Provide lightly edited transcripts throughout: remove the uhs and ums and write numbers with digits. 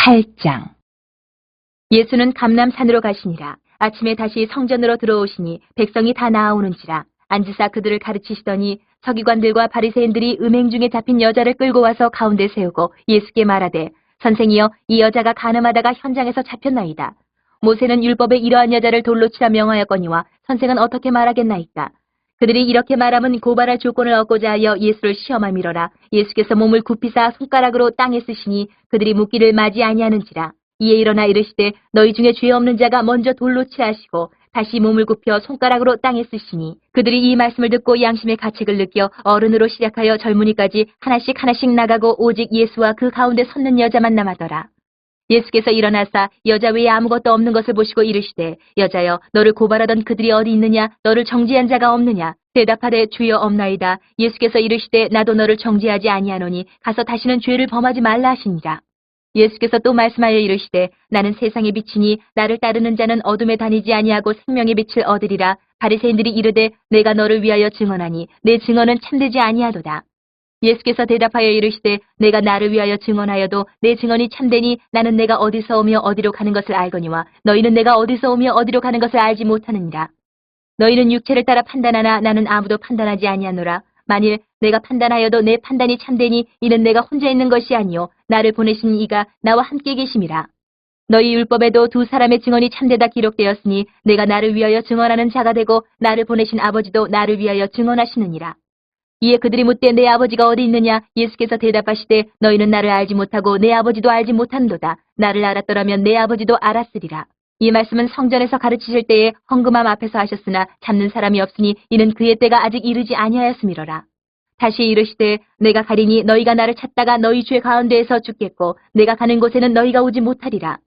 8장. 예수는 감람산으로 가시니라. 아침에 다시 성전으로 들어오시니 백성이 다 나아오는지라. 앉으사 그들을 가르치시더니 서기관들과 바리새인들이 음행 중에 잡힌 여자를 끌고 와서 가운데 세우고 예수께 말하되, 선생이여, 이 여자가 간음하다가 현장에서 잡혔나이다. 모세는 율법에 이러한 여자를 돌로 치라 명하였거니와 선생은 어떻게 말하겠나이까? 그들이 이렇게 말하면 고발할 조건을 얻고자 하여 예수를 시험함이로라. 예수께서 몸을 굽히사 손가락으로 땅에 쓰시니 그들이 묻기를 맞이 아니하는지라. 이에 일어나 이르시되, 너희 중에 죄 없는 자가 먼저 돌로 치라 하시고 다시 몸을 굽혀 손가락으로 땅에 쓰시니 그들이 이 말씀을 듣고 양심의 가책을 느껴 어른으로 시작하여 젊은이까지 하나씩 나가고 오직 예수와 그 가운데 섰는 여자만 남았더라. 예수께서 일어나사 여자 외에 아무것도 없는 것을 보시고 이르시되, 여자여, 너를 고발하던 그들이 어디 있느냐? 너를 정죄한 자가 없느냐? 대답하되, 주여, 없나이다. 예수께서 이르시되, 나도 너를 정죄하지 아니하노니 가서 다시는 죄를 범하지 말라 하시니라. 예수께서 또 말씀하여 이르시되, 나는 세상의 빛이니 나를 따르는 자는 어둠에 다니지 아니하고 생명의 빛을 얻으리라. 바리새인들이 이르되, 내가 너를 위하여 증언하니 내 증언은 참되지 아니하도다. 예수께서 대답하여 이르시되, 내가 나를 위하여 증언하여도 내 증언이 참되니 나는 내가 어디서 오며 어디로 가는 것을 알거니와 너희는 내가 어디서 오며 어디로 가는 것을 알지 못하느니라. 너희는 육체를 따라 판단하나 나는 아무도 판단하지 아니하노라. 만일 내가 판단하여도 내 판단이 참되니 이는 내가 혼자 있는 것이 아니요 나를 보내신 이가 나와 함께 계심이라. 너희 율법에도 두 사람의 증언이 참되다 기록되었으니 내가 나를 위하여 증언하는 자가 되고 나를 보내신 아버지도 나를 위하여 증언하시느니라. 이에 그들이 묻되, 내 아버지가 어디 있느냐? 예수께서 대답하시되, 너희는 나를 알지 못하고 내 아버지도 알지 못한도다. 나를 알았더라면 내 아버지도 알았으리라. 이 말씀은 성전에서 가르치실 때에 헌금함 앞에서 하셨으나 잡는 사람이 없으니 이는 그의 때가 아직 이르지 아니하였음이로라. 다시 이르시되, 내가 가리니 너희가 나를 찾다가 너희 죄 가운데에서 죽겠고 내가 가는 곳에는 너희가 오지 못하리라.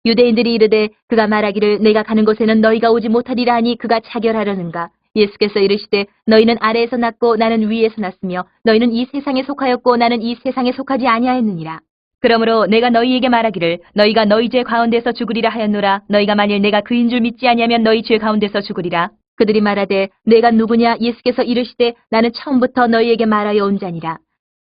유대인들이 이르되, 그가 말하기를 내가 가는 곳에는 너희가 오지 못하리라 하니 그가 차결하려는가? 예수께서 이르시되, 너희는 아래에서 났고 나는 위에서 났으며 너희는 이 세상에 속하였고 나는 이 세상에 속하지 아니하였느니라. 그러므로 내가 너희에게 말하기를 너희가 너희 죄 가운데서 죽으리라 하였노라. 너희가 만일 내가 그인 줄 믿지 아니하면 너희 죄 가운데서 죽으리라. 그들이 말하되, 내가 누구냐? 예수께서 이르시되, 나는 처음부터 너희에게 말하여 온 자니라.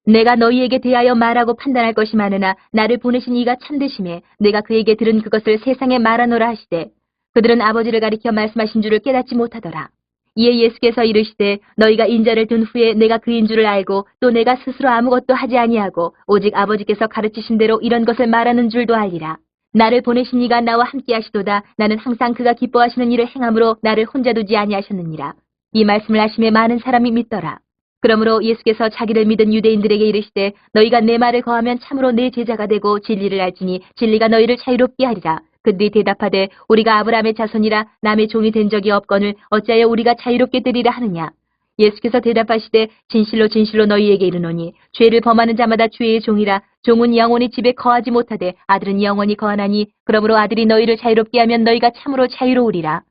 내가 너희에게 대하여 말하고 판단할 것이 많으나 나를 보내신 이가 참되심에 내가 그에게 들은 그것을 세상에 말하노라 하시되, 그들은 아버지를 가리켜 말씀하신 줄을 깨닫지 못하더라. 이에 예수께서 이르시되, 너희가 인자를 둔 후에 내가 그인 줄을 알고 또 내가 스스로 아무것도 하지 아니하고 오직 아버지께서 가르치신 대로 이런 것을 말하는 줄도 알리라. 나를 보내신 이가 나와 함께 하시도다. 나는 항상 그가 기뻐하시는 일을 행함으로 나를 혼자 두지 아니하셨느니라. 이 말씀을 하심에 많은 사람이 믿더라. 그러므로 예수께서 자기를 믿은 유대인들에게 이르시되, 너희가 내 말을 거하면 참으로 내 제자가 되고 진리를 알지니 진리가 너희를 자유롭게 하리라. 그들이 대답하되, 우리가 아브라함의 자손이라 남의 종이 된 적이 없거늘 어찌하여 우리가 자유롭게 되리라 하느냐? 예수께서 대답하시되, 진실로 진실로 너희에게 이르노니 죄를 범하는 자마다 죄의 종이라. 종은 영원히 집에 거하지 못하되 아들은 영원히 거하나니 그러므로 아들이 너희를 자유롭게 하면 너희가 참으로 자유로우리라.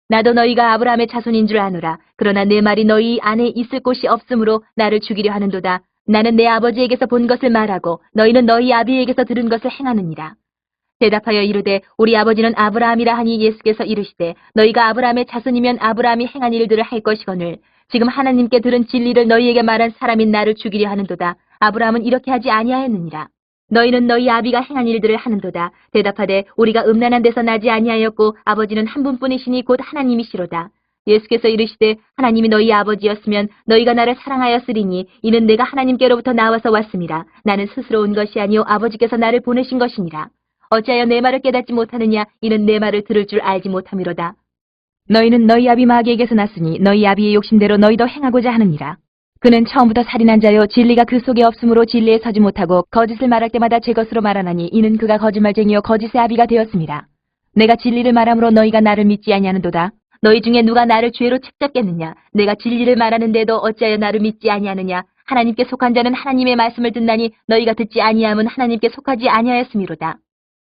나도 너희가 아브라함의 자손인 줄 아노라. 그러나 내 말이 너희 안에 있을 곳이 없으므로 나를 죽이려 하는도다. 나는 내 아버지에게서 본 것을 말하고 너희는 너희 아비에게서 들은 것을 행하느니라. 대답하여 이르되, 우리 아버지는 아브라함이라 하니 예수께서 이르시되, 너희가 아브라함의 자손이면 아브라함이 행한 일들을 할 것이거늘 지금 하나님께 들은 진리를 너희에게 말한 사람인 나를 죽이려 하는도다. 아브라함은 이렇게 하지 아니하였느니라. 너희는 너희 아비가 행한 일들을 하는도다. 대답하되, 우리가 음란한 데서 나지 아니하였고 아버지는 한 분뿐이시니 곧 하나님이시로다. 예수께서 이르시되, 하나님이 너희 아버지였으면 너희가 나를 사랑하였으리니 이는 내가 하나님께로부터 나와서 왔음이라. 나는 스스로 온 것이 아니요 아버지께서 나를 보내신 것이니라. 어찌하여 내 말을 깨닫지 못하느냐? 이는 내 말을 들을 줄 알지 못함이로다. 너희는 너희 아비 마귀에게서 났으니 너희 아비의 욕심대로 너희도 행하고자 하느니라. 그는 처음부터 살인한 자요 진리가 그 속에 없으므로 진리에 서지 못하고 거짓을 말할 때마다 제 것으로 말하나니 이는 그가 거짓말쟁이요 거짓의 아비가 되었습니다. 내가 진리를 말함으로 너희가 나를 믿지 아니하는도다. 너희 중에 누가 나를 죄로 책잡겠느냐? 내가 진리를 말하는데도 어찌하여 나를 믿지 아니하느냐? 하나님께 속한 자는 하나님의 말씀을 듣나니 너희가 듣지 아니함은 하나님께 속하지 아니하였음이로다.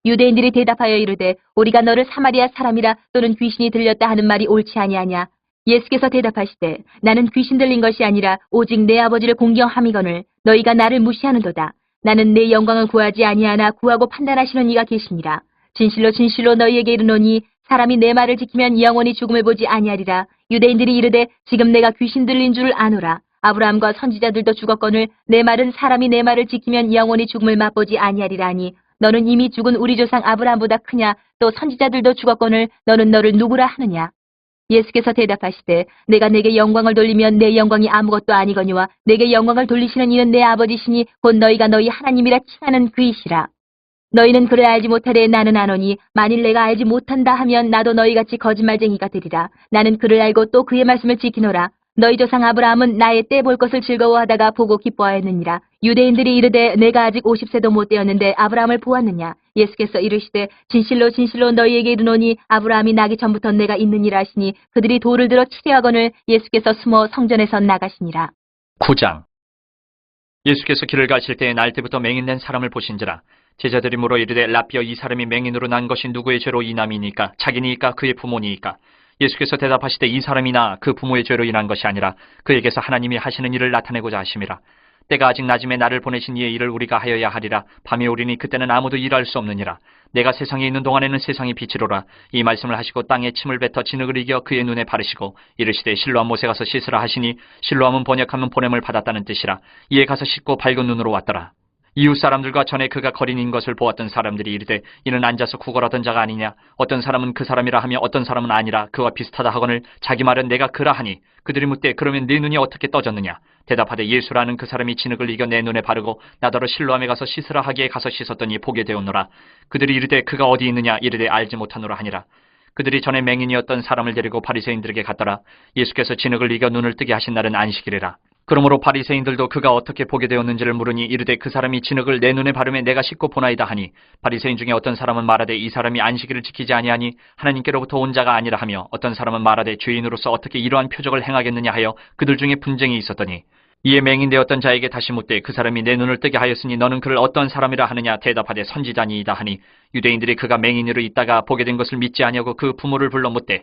유대인들이 대답하여 이르되, 우리가 너를 사마리아 사람이라 또는 귀신이 들렸다 하는 말이 옳지 아니하냐? 예수께서 대답하시되, 나는 귀신 들린 것이 아니라 오직 내 아버지를 공경함이거늘 너희가 나를 무시하는도다. 나는 내 영광을 구하지 아니하나 구하고 판단하시는 이가 계시니라. 진실로 진실로 너희에게 이르노니 사람이 내 말을 지키면 영원히 죽음을 보지 아니하리라. 유대인들이 이르되, 지금 내가 귀신 들린 줄을 아노라. 아브라함과 선지자들도 죽었거늘 내 말은 사람이 내 말을 지키면 영원히 죽음을 맛보지 아니하리라 하니 너는 이미 죽은 우리 조상 아브라함보다 크냐? 또 선지자들도 죽었거늘 너는 너를 누구라 하느냐? 예수께서 대답하시되 내가 내게 영광을 돌리면 내 영광이 아무것도 아니거니와 내게 영광을 돌리시는 이는 내 아버지시니 곧 너희가 너희 하나님이라 칭하는 그이시라. 너희는 그를 알지 못하되 나는 아노니 만일 내가 알지 못한다 하면 나도 너희같이 거짓말쟁이가 되리라. 나는 그를 알고 또 그의 말씀을 지키노라. 너희 조상 아브라함은 나의 때 볼 것을 즐거워하다가 보고 기뻐하였느니라. 유대인들이 이르되 내가 아직 50세도 못 되었는데 아브라함을 보았느냐? 예수께서 이르시되 진실로 진실로 너희에게 이르노니 아브라함이 나기 전부터 내가 있느니라 하시니 그들이 돌을 들어 치려하거늘 예수께서 숨어 성전에서 나가시니라. 9장. 예수께서 길을 가실 때에 날 때부터 맹인된 사람을 보신지라. 제자들이 물어 이르되 라삐여 이 사람이 맹인으로 난 것이 누구의 죄로 인함이니까? 자기니까 그의 부모니까? 예수께서 대답하시되 이 사람이나 그 부모의 죄로 인한 것이 아니라 그에게서 하나님이 하시는 일을 나타내고자 하심이라. 때가 아직 낮음에 나를 보내신 이의 일을 우리가 하여야 하리라. 밤이 오리니 그때는 아무도 일할 수 없느니라. 내가 세상에 있는 동안에는 세상이 빛이로라. 이 말씀을 하시고 땅에 침을 뱉어 진흙을 이겨 그의 눈에 바르시고 이르시되 실로암 못에 가서 씻으라 하시니 실로암은 번역하면 보냄을 받았다는 뜻이라. 이에 가서 씻고 밝은 눈으로 왔더라. 이웃 사람들과 전에 그가 거린인 것을 보았던 사람들이 이르되 이는 앉아서 구걸하던 자가 아니냐? 어떤 사람은 그 사람이라 하며 어떤 사람은 아니라 그와 비슷하다 하거늘 자기 말은 내가 그라 하니 그들이 묻되 그러면 네 눈이 어떻게 떠졌느냐? 대답하되 예수라는 그 사람이 진흙을 이겨 내 눈에 바르고 나더러 실로암에 가서 씻으라 하기에 가서 씻었더니 보게 되었노라. 그들이 이르되 그가 어디 있느냐? 이르되 알지 못하노라 하니라. 그들이 전에 맹인이었던 사람을 데리고 바리새인들에게 갔더라. 예수께서 진흙을 이겨 눈을 뜨게 하신 날은 안식일이라. 그러므로 바리새인들도 그가 어떻게 보게 되었는지를 물으니 이르되 그 사람이 진흙을 내 눈에 바르매 내가 씻고 보나이다 하니 바리새인 중에 어떤 사람은 말하되 이 사람이 안식일을 지키지 아니하니 하나님께로부터 온 자가 아니라 하며 어떤 사람은 말하되 죄인으로서 어떻게 이러한 표적을 행하겠느냐 하여 그들 중에 분쟁이 있었더니 이에 맹인되었던 자에게 다시 묻되 그 사람이 내 눈을 뜨게 하였으니 너는 그를 어떤 사람이라 하느냐? 대답하되 선지자니이다 하니 유대인들이 그가 맹인으로 있다가 보게 된 것을 믿지 아니하고 그 부모를 불러 묻되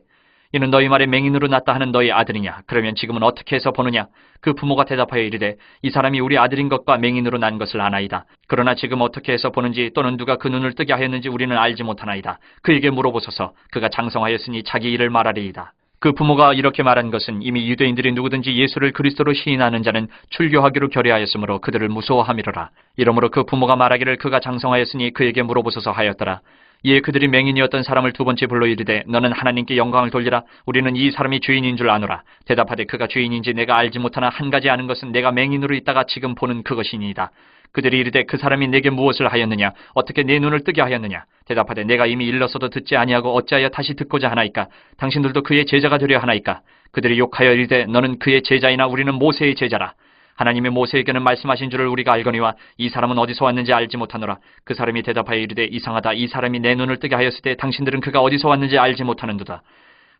이는 너희 말에 맹인으로 났다 하는 너희 아들이냐? 그러면 지금은 어떻게 해서 보느냐? 그 부모가 대답하여 이르되 이 사람이 우리 아들인 것과 맹인으로 난 것을 아나이다. 그러나 지금 어떻게 해서 보는지 또는 누가 그 눈을 뜨게 하였는지 우리는 알지 못하나이다. 그에게 물어보소서. 그가 장성하였으니 자기 일을 말하리이다. 그 부모가 이렇게 말한 것은 이미 유대인들이 누구든지 예수를 그리스도로 시인하는 자는 출교하기로 결의하였으므로 그들을 무서워함이로라. 이러므로 그 부모가 말하기를 그가 장성하였으니 그에게 물어보소서 하였더라. 이에 그들이 맹인이었던 사람을 두 번째 불러 이르되 너는 하나님께 영광을 돌리라. 우리는 이 사람이 죄인인 줄 아노라. 대답하되 그가 죄인인지 내가 알지 못하나 한 가지 아는 것은 내가 맹인으로 있다가 지금 보는 그것이니이다. 그들이 이르되 그 사람이 내게 무엇을 하였느냐? 어떻게 내 눈을 뜨게 하였느냐? 대답하되 내가 이미 일렀어도 듣지 아니하고 어찌하여 다시 듣고자 하나이까? 당신들도 그의 제자가 되려 하나이까? 그들이 욕하여 이르되 너는 그의 제자이나 우리는 모세의 제자라. 하나님이 모세에게는 말씀하신 줄을 우리가 알거니와 이 사람은 어디서 왔는지 알지 못하노라. 그 사람이 대답하여 이르되 이상하다. 이 사람이 내 눈을 뜨게 하였을 때 당신들은 그가 어디서 왔는지 알지 못하는도다.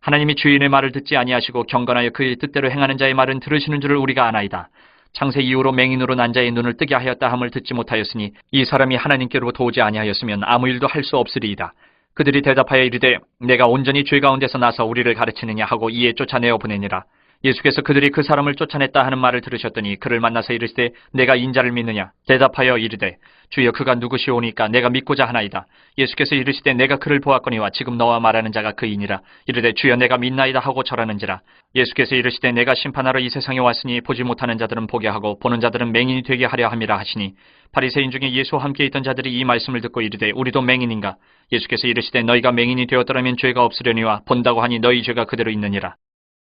하나님이 주인의 말을 듣지 아니하시고 경건하여 그의 뜻대로 행하는 자의 말은 들으시는 줄을 우리가 아나이다. 창세 이후로 맹인으로 난 자의 눈을 뜨게 하였다 함을 듣지 못하였으니 이 사람이 하나님께로부터 오지 아니하였으면 아무 일도 할 수 없으리이다. 그들이 대답하여 이르되 내가 온전히 죄 가운데서 나서 우리를 가르치느냐 하고 이에 쫓아내어 보내니라. 예수께서 그들이 그 사람을 쫓아냈다 하는 말을 들으셨더니 그를 만나서 이르시되 내가 인자를 믿느냐? 대답하여 이르되 주여 그가 누구시오니까 내가 믿고자 하나이다. 예수께서 이르시되 내가 그를 보았거니와 지금 너와 말하는 자가 그이니라. 이르되 주여 내가 믿나이다 하고 절하는지라. 예수께서 이르시되 내가 심판하러 이 세상에 왔으니 보지 못하는 자들은 보게 하고 보는 자들은 맹인이 되게 하려 함이라 하시니 바리새인 중에 예수와 함께 있던 자들이 이 말씀을 듣고 이르되 우리도 맹인인가? 예수께서 이르시되 너희가 맹인이 되었더라면 죄가 없으려니와 본다고 하니 너희 죄가 그대로 있느니라.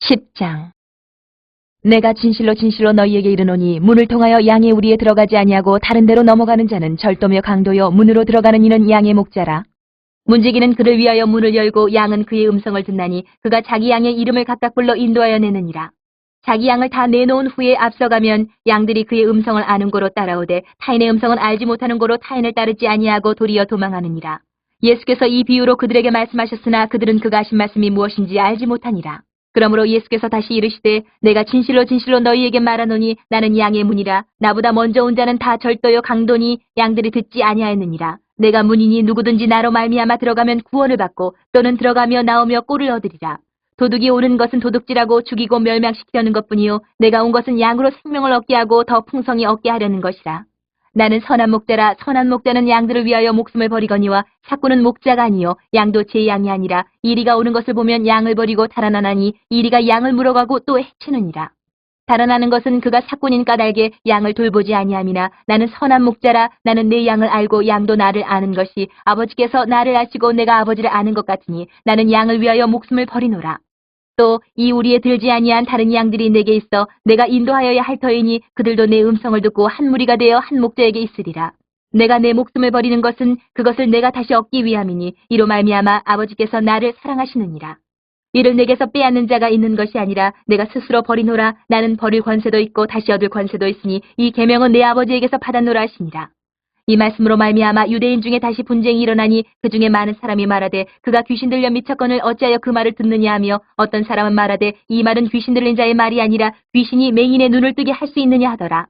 10장. 내가 진실로 진실로 너희에게 이르노니 문을 통하여 양의 우리에 들어가지 아니하고 다른 데로 넘어가는 자는 절도며 강도요 문으로 들어가는 이는 양의 목자라. 문지기는 그를 위하여 문을 열고 양은 그의 음성을 듣나니 그가 자기 양의 이름을 각각 불러 인도하여 내느니라. 자기 양을 다 내놓은 후에 앞서가면 양들이 그의 음성을 아는 고로 따라오되 타인의 음성은 알지 못하는 고로 타인을 따르지 아니하고 도리어 도망하느니라. 예수께서 이 비유로 그들에게 말씀하셨으나 그들은 그가 하신 말씀이 무엇인지 알지 못하니라. 그러므로 예수께서 다시 이르시되 내가 진실로 진실로 너희에게 말하노니 나는 양의 문이라. 나보다 먼저 온 자는 다 절도요 강도니 양들이 듣지 아니하였느니라. 내가 문이니 누구든지 나로 말미암아 들어가면 구원을 받고 또는 들어가며 나오며 꼴을 얻으리라. 도둑이 오는 것은 도둑질하고 죽이고 멸망시키려는 것뿐이요 내가 온 것은 양으로 생명을 얻게 하고 더 풍성히 얻게 하려는 것이라. 나는 선한 목자라. 선한 목자는 양들을 위하여 목숨을 버리거니와 삭구는 목자가 아니요 양도 제 양이 아니라 이리가 오는 것을 보면 양을 버리고 달아나나니 이리가 양을 물어가고 또 해치느니라. 달아나는 것은 그가 사꾼인 까닭에 양을 돌보지 아니함이나 나는 선한 목자라 나는 내 양을 알고 양도 나를 아는 것이 아버지께서 나를 아시고 내가 아버지를 아는 것 같으니 나는 양을 위하여 목숨을 버리노라. 또 이 우리에 들지 아니한 다른 양들이 내게 있어 내가 인도하여야 할 터이니 그들도 내 음성을 듣고 한 무리가 되어 한 목자에게 있으리라. 내가 내 목숨을 버리는 것은 그것을 내가 다시 얻기 위함이니 이로 말미암아 아버지께서 나를 사랑하시느니라. 이를 내게서 빼앗는 자가 있는 것이 아니라 내가 스스로 버리노라. 나는 버릴 권세도 있고 다시 얻을 권세도 있으니 이 계명은 내 아버지에게서 받았노라 하시니라. 이 말씀으로 말미암아 유대인 중에 다시 분쟁이 일어나니 그 중에 많은 사람이 말하되 그가 귀신 들려 미쳤거늘 어찌하여 그 말을 듣느냐 하며 어떤 사람은 말하되 이 말은 귀신 들린 자의 말이 아니라 귀신이 맹인의 눈을 뜨게 할 수 있느냐 하더라.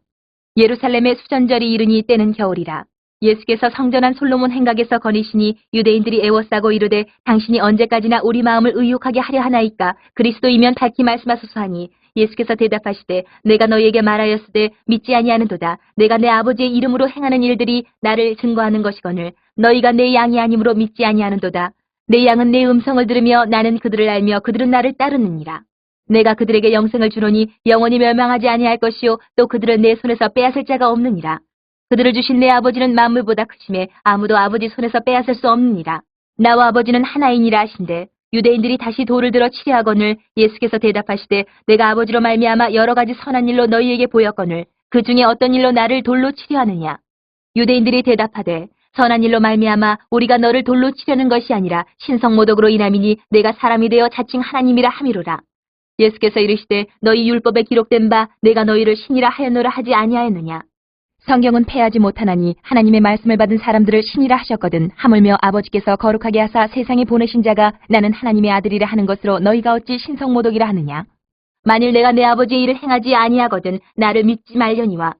예루살렘의 수전절이 이르니 때는 겨울이라. 예수께서 성전한 솔로몬 행각에서 거니시니 유대인들이 애워싸고 이르되 당신이 언제까지나 우리 마음을 의욕하게 하려 하나이까 그리스도이면 밝히 말씀하소서 하니 예수께서 대답하시되 내가 너희에게 말하였으되 믿지 아니하는도다. 내가 내 아버지의 이름으로 행하는 일들이 나를 증거하는 것이거늘 너희가 내 양이 아니므로 믿지 아니하는도다. 내 양은 내 음성을 들으며 나는 그들을 알며 그들은 나를 따르느니라. 내가 그들에게 영생을 주노니 영원히 멸망하지 아니할 것이요 또 그들은 내 손에서 빼앗을 자가 없느니라. 그들을 주신 내 아버지는 만물보다 크심에 아무도 아버지 손에서 빼앗을 수 없느니라. 나와 아버지는 하나이니라 하신대 유대인들이 다시 돌을 들어 치려하거늘 예수께서 대답하시되 내가 아버지로 말미암아 여러 가지 선한 일로 너희에게 보였거늘 그 중에 어떤 일로 나를 돌로 치려하느냐. 유대인들이 대답하되 선한 일로 말미암아 우리가 너를 돌로 치려는 것이 아니라 신성모독으로 인함이니 내가 사람이 되어 자칭 하나님이라 함이로라. 예수께서 이르시되 너희 율법에 기록된 바 내가 너희를 신이라 하였노라 하지 아니하였느냐. 성경은 패하지 못하나니 하나님의 말씀을 받은 사람들을 신이라 하셨거든 하물며 아버지께서 거룩하게 하사 세상에 보내신 자가 나는 하나님의 아들이라 하는 것으로 너희가 어찌 신성모독이라 하느냐. 만일 내가 내 아버지의 일을 행하지 아니하거든 나를 믿지 말려니와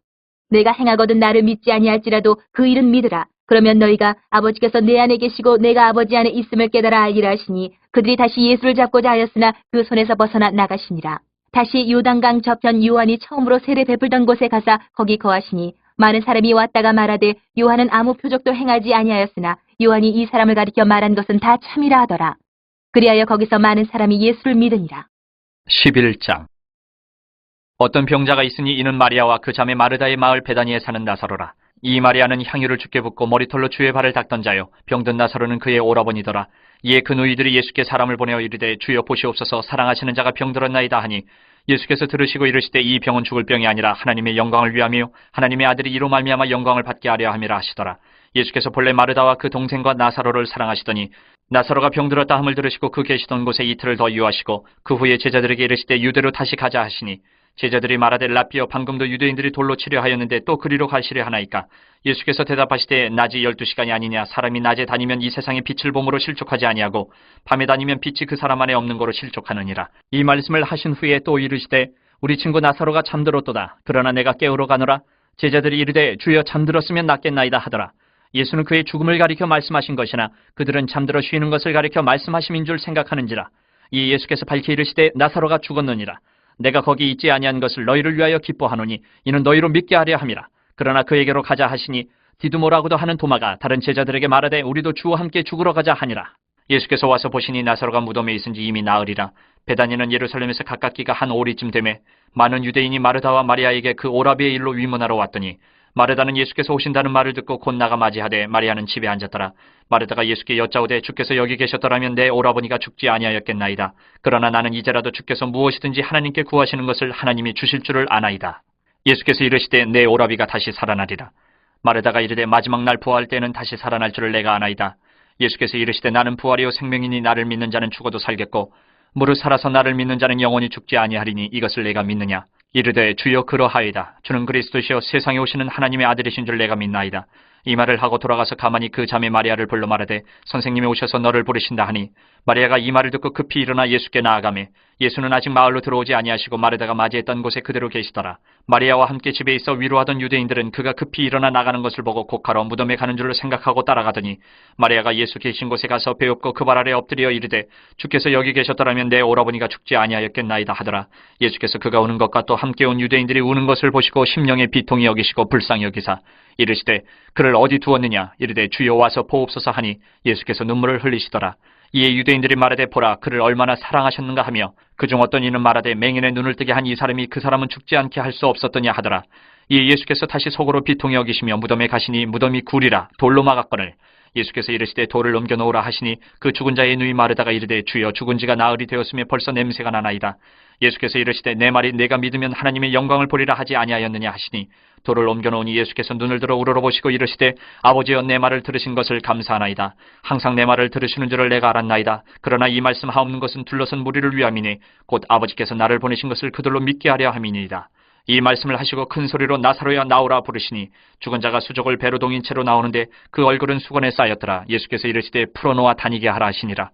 내가 행하거든 나를 믿지 아니할지라도 그 일은 믿으라. 그러면 너희가 아버지께서 내 안에 계시고 내가 아버지 안에 있음을 깨달아 알리라 하시니 그들이 다시 예수를 잡고자 하였으나 그 손에서 벗어나 나가시니라. 다시 요단강 저편 요한이 처음으로 세례 베풀던 곳에 가사 거기 거하시니 많은 사람이 왔다가 말하되 요한은 아무 표적도 행하지 아니하였으나 요한이 이 사람을 가리켜 말한 것은 다 참이라 하더라. 그리하여 거기서 많은 사람이 예수를 믿으니라. 11장. 어떤 병자가 있으니 이는 마리아와 그 자매 마르다의 마을 베다니에 사는 나사로라. 이 마리아는 향유를 주께 붓고 머리털로 주의 발을 닦던 자요 병든 나사로는 그의 오라버니더라. 이에 그 누이들이 예수께 사람을 보내어 이르되 주여 보시옵소서 사랑하시는 자가 병들었나이다 하니 예수께서 들으시고 이르시되 이 병은 죽을 병이 아니라 하나님의 영광을 위함이요 하나님의 아들이 이로 말미암아 영광을 받게 하려 함이라 하시더라. 예수께서 본래 마르다와 그 동생과 나사로를 사랑하시더니 나사로가 병들었다 함을 들으시고 그 계시던 곳에 이틀을 더 유하시고 그 후에 제자들에게 이르시되 유대로 다시 가자 하시니 제자들이 말하되 라삐여 방금도 유대인들이 돌로 치려 하였는데 또 그리로 가시려 하나이까. 예수께서 대답하시되 낮이 12시간이 아니냐. 사람이 낮에 다니면 이 세상의 빛을 봄으로 실족하지 아니하고 밤에 다니면 빛이 그 사람 안에 없는 거로 실족하느니라. 이 말씀을 하신 후에 또 이르시되 우리 친구 나사로가 잠들었도다. 그러나 내가 깨우러 가노라. 제자들이 이르되 주여 잠들었으면 낫겠나이다 하더라. 예수는 그의 죽음을 가리켜 말씀하신 것이나 그들은 잠들어 쉬는 것을 가리켜 말씀하심인 줄 생각하는지라. 이 예수께서 밝히 이르시되 나사로가 죽었느니라. 내가 거기 있지 아니한 것을 너희를 위하여 기뻐하노니 이는 너희로 믿게 하려 함이라. 그러나 그에게로 가자 하시니 디두모라고도 하는 도마가 다른 제자들에게 말하되 우리도 주와 함께 죽으러 가자 하니라. 예수께서 와서 보시니 나사로가 무덤에 있은지 이미 나으리라. 베다니는 예루살렘에서 가깝기가 한 오리쯤 되매 많은 유대인이 마르다와 마리아에게 그 오라비의 일로 위문하러 왔더니 마르다는 예수께서 오신다는 말을 듣고 곧 나가 맞이하되 마리아는 집에 앉았더라. 마르다가 예수께 여짜오되 주께서 여기 계셨더라면 내 오라버니가 죽지 아니하였겠나이다. 그러나 나는 이제라도 주께서 무엇이든지 하나님께 구하시는 것을 하나님이 주실 줄을 아나이다. 예수께서 이르시되 내 오라비가 다시 살아나리라. 마르다가 이르되 마지막 날 부활 때는 다시 살아날 줄을 내가 아나이다. 예수께서 이르시되 나는 부활이요 생명이니 나를 믿는 자는 죽어도 살겠고 무릇 살아서 나를 믿는 자는 영원히 죽지 아니하리니 이것을 내가 믿느냐. 이르되 주여 그러하이다. 주는 그리스도시요 세상에 오시는 하나님의 아들이신 줄 내가 믿나이다. 이 말을 하고 돌아가서 가만히 그 자매 마리아를 불러 말하되 선생님이 오셔서 너를 부르신다 하니 마리아가 이 말을 듣고 급히 일어나 예수께 나아가매 예수는 아직 마을로 들어오지 아니하시고 마르다가 맞이했던 곳에 그대로 계시더라. 마리아와 함께 집에 있어 위로하던 유대인들은 그가 급히 일어나 나가는 것을 보고 곡하러 무덤에 가는 줄로 생각하고 따라가더니 마리아가 예수 계신 곳에 가서 배웁고 그 발 아래 엎드려 이르되 주께서 여기 계셨더라면 내 오라버니가 죽지 아니하였겠나이다 하더라. 예수께서 그가 우는 것과 또 함께 온 유대인들이 우는 것을 보시고 심령의 비통이 여기시고 불쌍히 여기사 이르시되 그를 어디 두었느냐. 이르되 주여 와서 보옵소서 하니 예수께서 눈물을 흘리시더라. 이에 유대인들이 말하되 보라 그를 얼마나 사랑하셨는가 하며 그중 어떤 이는 말하되 맹인의 눈을 뜨게 한 이 사람이 그 사람은 죽지 않게 할 수 없었더냐 하더라. 이에 예수께서 다시 속으로 비통히 여기시며 무덤에 가시니 무덤이 굴이라 돌로 막았거늘 예수께서 이르시되 돌을 옮겨 놓으라 하시니 그 죽은 자의 누이 마르다가 이르되 주여 죽은 지가 나흘이 되었으며 벌써 냄새가 나나이다. 예수께서 이르시되 내 말이 내가 믿으면 하나님의 영광을 보리라 하지 아니하였느냐 하시니 돌을 옮겨 놓으니 예수께서 눈을 들어 우러러보시고 이르시되 아버지여 내 말을 들으신 것을 감사하나이다. 항상 내 말을 들으시는 줄을 내가 알았나이다. 그러나 이 말씀 하옵는 것은 둘러선 무리를 위함이니 곧 아버지께서 나를 보내신 것을 그들로 믿게 하려 함이니이다. 이 말씀을 하시고 큰 소리로 나사로야 나오라 부르시니 죽은 자가 수족을 배로 동인 채로 나오는데 그 얼굴은 수건에 쌓였더라. 예수께서 이르시되 풀어놓아 다니게 하라 하시니라.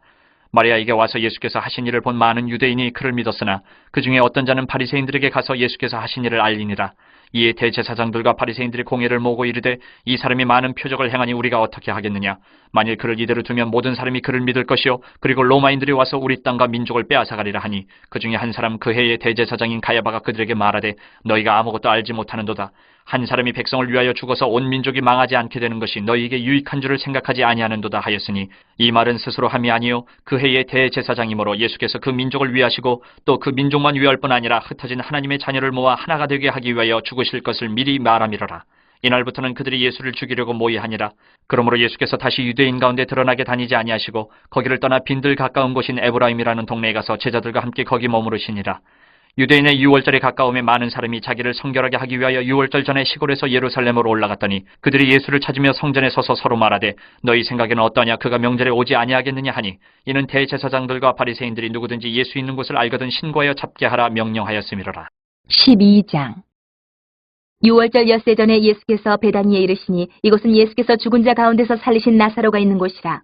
마리아에게 와서 예수께서 하신 일을 본 많은 유대인이 그를 믿었으나 그 중에 어떤 자는 바리새인들에게 가서 예수께서 하신 일을 알리니라. 이에 대제사장들과 바리새인들이 공회를 모으고 이르되 이 사람이 많은 표적을 행하니 우리가 어떻게 하겠느냐. 만일 그를 이대로 두면 모든 사람이 그를 믿을 것이요 그리고 로마인들이 와서 우리 땅과 민족을 빼앗아가리라 하니 그 중에 한 사람 그 해의 대제사장인 가야바가 그들에게 말하되 너희가 아무것도 알지 못하는도다. 한 사람이 백성을 위하여 죽어서 온 민족이 망하지 않게 되는 것이 너희에게 유익한 줄을 생각하지 아니하는도다 하였으니 이 말은 스스로 함이 아니요 그 해의 대제사장이므로 예수께서 그 민족을 위하시고 또 그 민족만 위할 뿐 아니라 흩어진 하나님의 자녀를 모아 하나가 되게 하기 위하여 죽으실 것을 미리 말함이로라. 이날부터는 그들이 예수를 죽이려고 모의하니라. 그러므로 예수께서 다시 유대인 가운데 드러나게 다니지 아니하시고 거기를 떠나 빈들 가까운 곳인 에브라임이라는 동네에 가서 제자들과 함께 거기 머무르시니라. 유대인의 유월절에 가까움에 많은 사람이 자기를 성결하게 하기 위하여 유월절 전에 시골에서 예루살렘으로 올라갔더니 그들이 예수를 찾으며 성전에 서서 서로 말하되 너희 생각에는 어떠냐 그가 명절에 오지 아니하겠느냐 하니 이는 대제사장들과 바리새인들이 누구든지 예수 있는 곳을 알거든 신고하여 잡게 하라 명령하였음이로라. 12장. 유월절 엿새 전에 예수께서 베다니에 이르시니 이곳은 예수께서 죽은 자 가운데서 살리신 나사로가 있는 곳이라.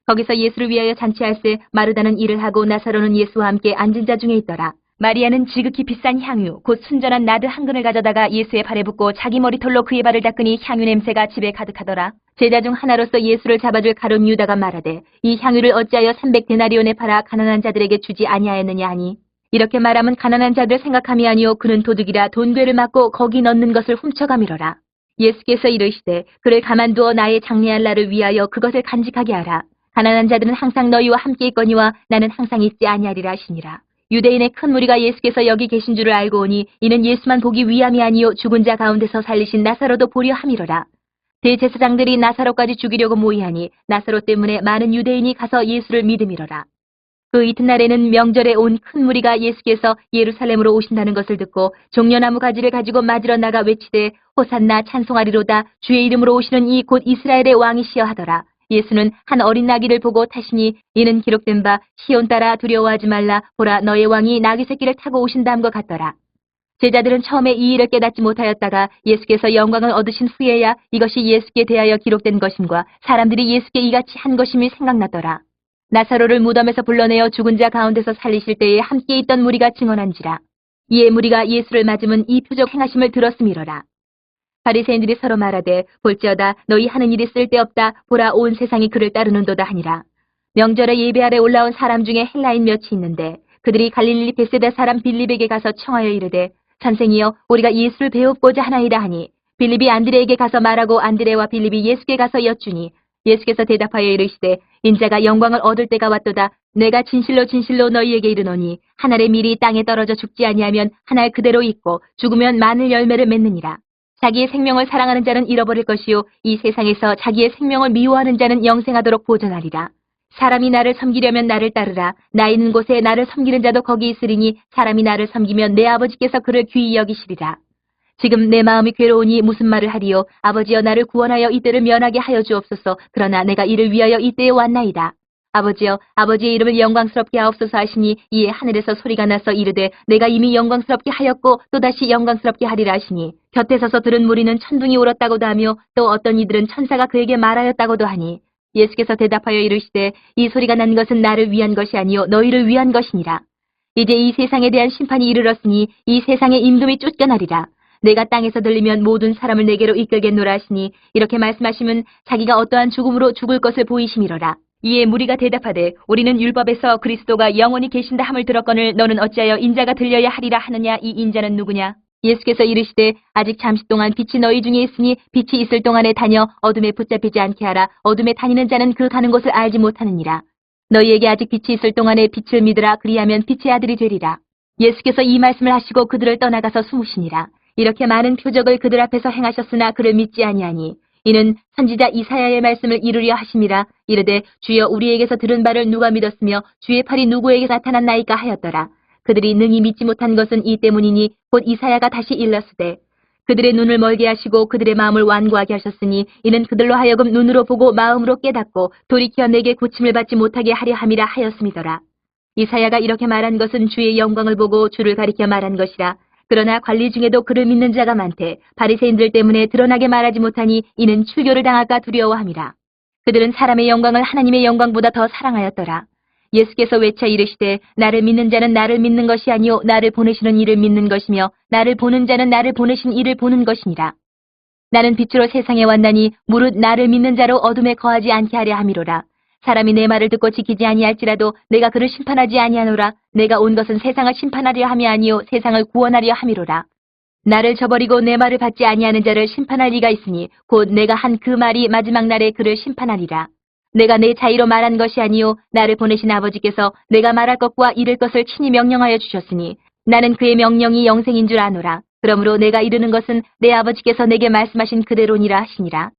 거기서 예수를 위하여 잔치할세 마르다는 일을 하고 나사로는 예수와 함께 앉은 자 중에 있더라. 마리아는 지극히 비싼 향유 곧 순전한 나드 한 근을 가져다가 예수의 발에 붓고 자기 머리털로 그의 발을 닦으니 향유 냄새가 집에 가득하더라. 제자 중 하나로서 예수를 잡아줄 가룟 유다가 말하되 이 향유를 어찌하여 300데나리온에 팔아 가난한 자들에게 주지 아니하였느냐 하니 이렇게 말하면 가난한 자들 생각함이 아니요 그는 도둑이라 돈괴를 맞고 거기 넣는 것을 훔쳐가미러라. 예수께서 이르시되 그를 가만두어 나의 장래할 날을 위하여 그것을 간직하게 하라. 가난한 자들은 항상 너희와 함께 있거니와 나는 항상 있지 아니하리라 하시니라. 유대인의 큰 무리가 예수께서 여기 계신 줄을 알고 오니 이는 예수만 보기 위함이 아니요 죽은 자 가운데서 살리신 나사로도 보려 함이로라. 대제사장들이 나사로까지 죽이려고 모의하니 나사로 때문에 많은 유대인이 가서 예수를 믿음이로라. 그 이튿날에는 명절에 온 큰 무리가 예수께서 예루살렘으로 오신다는 것을 듣고 종려나무 가지를 가지고 맞으러 나가 외치되 호산나 찬송하리로다 주의 이름으로 오시는 이 곧 이스라엘의 왕이시여 하더라. 예수는 한 어린 나귀를 보고 타시니 이는 기록된 바 시온 따라 두려워하지 말라 보라 너의 왕이 나귀 새끼를 타고 오신다함과 같더라. 제자들은 처음에 이 일을 깨닫지 못하였다가 예수께서 영광을 얻으신 후에야 이것이 예수께 대하여 기록된 것임과 사람들이 예수께 이같이 한 것임이 생각났더라. 나사로를 무덤에서 불러내어 죽은 자 가운데서 살리실 때에 함께 있던 무리가 증언한지라. 이에 무리가 예수를 맞으면 이 표적 행하심을 들었음이로라. 바리새인들이 서로 말하되 볼지어다 너희 하는 일이 쓸데없다 보라 온 세상이 그를 따르는도다 하니라. 명절에 예배하러 올라온 사람 중에 헬라인 몇이 있는데 그들이 갈릴리 베세다 사람 빌립에게 가서 청하여 이르되 선생이여 우리가 예수를 배웁고자 하나이다 하니 빌립이 안드레에게 가서 말하고 안드레와 빌립이 예수께 가서 여쭈니 예수께서 대답하여 이르시되 인자가 영광을 얻을 때가 왔도다. 내가 진실로 진실로 너희에게 이르노니 한 알의 밀이 땅에 떨어져 죽지 아니하면 한 알 그대로 있고 죽으면 많은 열매를 맺느니라. 자기의 생명을 사랑하는 자는 잃어버릴 것이요 이 세상에서 자기의 생명을 미워하는 자는 영생하도록 보존하리라. 사람이 나를 섬기려면 나를 따르라. 나 있는 곳에 나를 섬기는 자도 거기 있으리니 사람이 나를 섬기면 내 아버지께서 그를 귀히 여기시리라. 지금 내 마음이 괴로우니 무슨 말을 하리요. 아버지여 나를 구원하여 이때를 면하게 하여 주옵소서. 그러나 내가 이를 위하여 이때에 왔나이다. 아버지여 아버지의 이름을 영광스럽게 하옵소서 하시니 이에 하늘에서 소리가 나서 이르되 내가 이미 영광스럽게 하였고 또다시 영광스럽게 하리라 하시니 곁에 서서 들은 무리는 천둥이 울었다고도 하며 또 어떤 이들은 천사가 그에게 말하였다고도 하니 예수께서 대답하여 이르시되 이 소리가 난 것은 나를 위한 것이 아니요 너희를 위한 것이니라. 이제 이 세상에 대한 심판이 이르렀으니 이 세상의 임금이 쫓겨나리라. 내가 땅에서 들리면 모든 사람을 내게로 이끌겠노라 하시니 이렇게 말씀하시면 자기가 어떠한 죽음으로 죽을 것을 보이심이로라. 이에 무리가 대답하되 우리는 율법에서 그리스도가 영원히 계신다 함을 들었거늘 너는 어찌하여 인자가 들려야 하리라 하느냐. 이 인자는 누구냐. 예수께서 이르시되 아직 잠시 동안 빛이 너희 중에 있으니 빛이 있을 동안에 다녀 어둠에 붙잡히지 않게 하라. 어둠에 다니는 자는 그 가는 곳을 알지 못하느니라. 너희에게 아직 빛이 있을 동안에 빛을 믿으라. 그리하면 빛의 아들이 되리라. 예수께서 이 말씀을 하시고 그들을 떠나가서 숨으시니라. 이렇게 많은 표적을 그들 앞에서 행하셨으나 그를 믿지 아니하니 이는 선지자 이사야의 말씀을 이루려 하심이라. 이르되 주여 우리에게서 들은 바를 누가 믿었으며 주의 팔이 누구에게 나타났나이까 하였더라. 그들이 능히 믿지 못한 것은 이 때문이니 곧 이사야가 다시 일렀으되 그들의 눈을 멀게 하시고 그들의 마음을 완고하게 하셨으니 이는 그들로 하여금 눈으로 보고 마음으로 깨닫고 돌이켜 내게 고침을 받지 못하게 하려 함이라 하였음이더라. 이사야가 이렇게 말한 것은 주의 영광을 보고 주를 가리켜 말한 것이라. 그러나 관리 중에도 그를 믿는 자가 많되 바리새인들 때문에 드러나게 말하지 못하니 이는 출교를 당할까 두려워함이라. 그들은 사람의 영광을 하나님의 영광보다 더 사랑하였더라. 예수께서 외쳐 이르시되 나를 믿는 자는 나를 믿는 것이 아니요 나를 보내시는 이를 믿는 것이며 나를 보는 자는 나를 보내신 이를 보는 것이니라. 나는 빛으로 세상에 왔나니 무릇 나를 믿는 자로 어둠에 거하지 않게 하려 함이로라. 사람이 내 말을 듣고 지키지 아니할지라도 내가 그를 심판하지 아니하노라. 내가 온 것은 세상을 심판하려 함이 아니요 세상을 구원하려 함이로라. 나를 저버리고 내 말을 받지 아니하는 자를 심판할 이가 있으니 곧 내가 한 그 말이 마지막 날에 그를 심판하리라. 내가 내 자의로 말한 것이 아니요 나를 보내신 아버지께서 내가 말할 것과 이를 것을 친히 명령하여 주셨으니 나는 그의 명령이 영생인 줄 아노라. 그러므로 내가 이르는 것은 내 아버지께서 내게 말씀하신 그대로니라 하시니라.